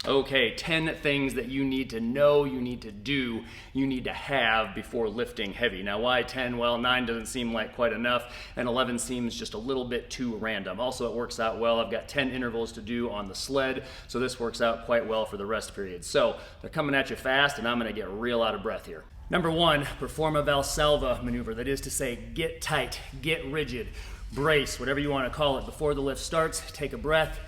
Okay, 10 things that you need to know, you need to do, you need to have before lifting heavy. Now why 10? Well, 9 doesn't seem like quite enough, and 11 seems just a little bit too random. Also, it works out well. I've got 10 intervals to do on the sled, so this works out quite well for the rest period. So they're coming at you fast, and I'm gonna get real out of breath here. Number 1, perform a Valsalva maneuver. That is to say, get tight, get rigid, brace, whatever you wanna call it. Before the lift starts, take a breath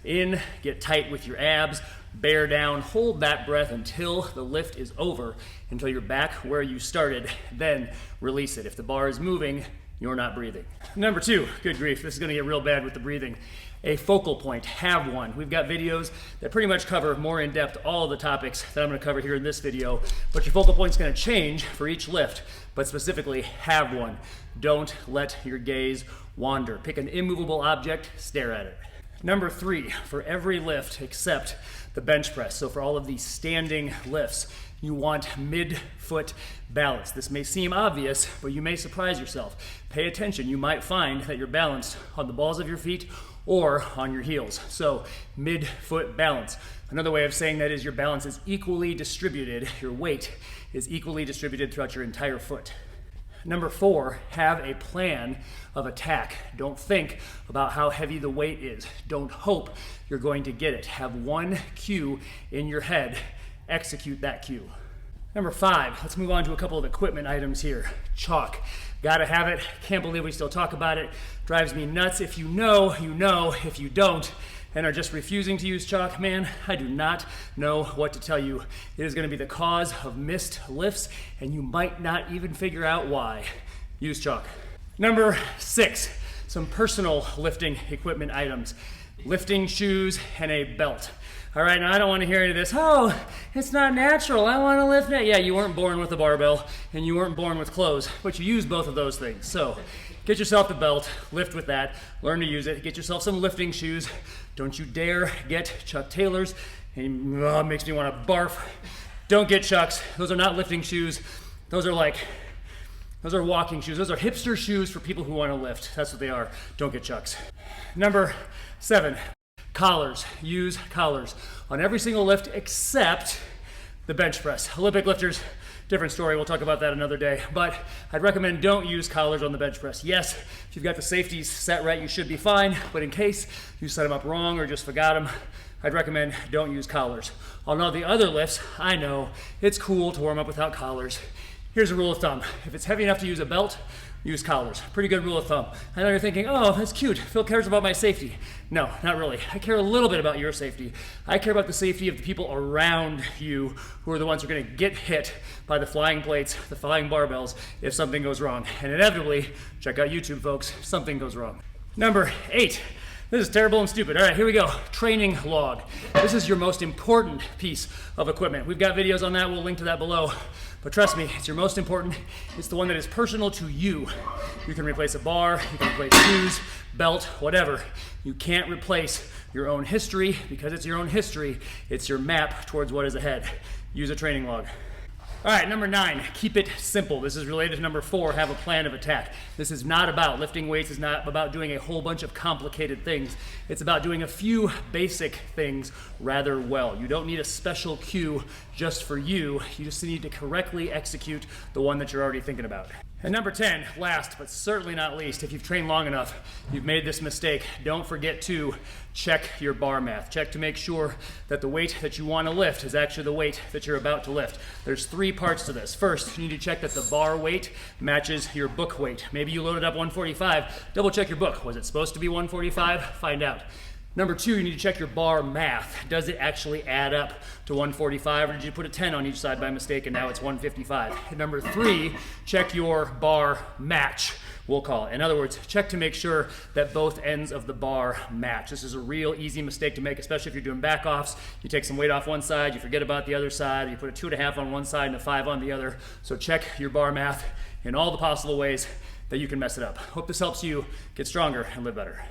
in, get tight with your abs, bear down, hold that breath until the lift is over, until you're back where you started, then release it. If the bar is moving, you're not breathing. Number 2, good grief, this is gonna get real bad with the breathing. A focal point, have one. We've got videos that pretty much cover more in depth all of the topics that I'm gonna cover here in this video, but your focal point's gonna change for each lift, but specifically have one. Don't let your gaze wander. Pick an immovable object, stare at it. Number 3, for every lift except the bench press, so for all of these standing lifts, you want midfoot balance. This may seem obvious, but you may surprise yourself. Pay attention. You might find that you're balanced on the balls of your feet or on your heels. So midfoot balance. Another way of saying that is your balance is equally distributed. Your weight is equally distributed throughout your entire foot. Number 4, have a plan of attack. Don't think about how heavy the weight is. Don't hope you're going to get it. Have one cue in your head. Execute that cue. Number 5, let's move on to a couple of equipment items here. Chalk. Gotta have it. Can't believe we still talk about it. Drives me nuts. If you know, you know. If you don't, and are just refusing to use chalk, man, I do not know what to tell you. It is going to be the cause of missed lifts, and you might not even figure out why. Use chalk. Number 6, some personal lifting equipment items. Lifting shoes and a belt. All right, now I don't want to hear any of this, oh, it's not natural, I want to lift it. Yeah, you weren't born with a barbell, and you weren't born with clothes, but you use both of those things. So get yourself the belt, lift with that, learn to use it, get yourself some lifting shoes. Don't you dare get Chuck Taylors. It makes me want to barf. Don't get Chucks. Those are not lifting shoes. Those are walking shoes. Those are hipster shoes for people who want to lift. That's what they are. Don't get Chucks. Number 7, collars. Use collars on every single lift except the bench press. Olympic lifters, different story. We'll talk about that another day. But I'd recommend don't use collars on the bench press. Yes, if you've got the safeties set right, you should be fine. But in case you set them up wrong or just forgot them, I'd recommend don't use collars. On all the other lifts, I know it's cool to warm up without collars. Here's a rule of thumb. If it's heavy enough to use a belt, use collars. Pretty good rule of thumb. I know you're thinking, oh, that's cute. Phil cares about my safety. No, not really. I care a little bit about your safety. I care about the safety of the people around you who are the ones who are going to get hit by the flying plates, the flying barbells, if something goes wrong. And inevitably, check out YouTube, folks, something goes wrong. Number 8. This is terrible and stupid. All right, here we go. Training log. This is your most important piece of equipment. We've got videos on that. We'll link to that below. But trust me, it's your most important. It's the one that is personal to you. You can replace a bar, you can replace shoes, belt, whatever. You can't replace your own history because it's your own history. It's your map towards what is ahead. Use a training log. All right, number 9, keep it simple. This is related to number 4, have a plan of attack. This is not about lifting weights, it's not about doing a whole bunch of complicated things. It's about doing a few basic things rather well. You don't need a special cue just for you. You just need to correctly execute the one that you're already thinking about. And number 10, last but certainly not least, if you've trained long enough, you've made this mistake, don't forget to check your bar math. Check to make sure that the weight that you want to lift is actually the weight that you're about to lift. There's 3 parts to this. First, you need to check that the bar weight matches your book weight. Maybe you loaded up 145, double check your book. Was it supposed to be 145? Find out. Number 2, you need to check your bar math. Does it actually add up to 145, or did you put a 10 on each side by mistake and now it's 155? And number 3, check your bar match, we'll call it. In other words, check to make sure that both ends of the bar match. This is a real easy mistake to make, especially if you're doing back offs. You take some weight off one side, you forget about the other side, you put a 2.5 on one side and a 5 on the other. So check your bar math in all the possible ways that you can mess it up. Hope this helps you get stronger and live better.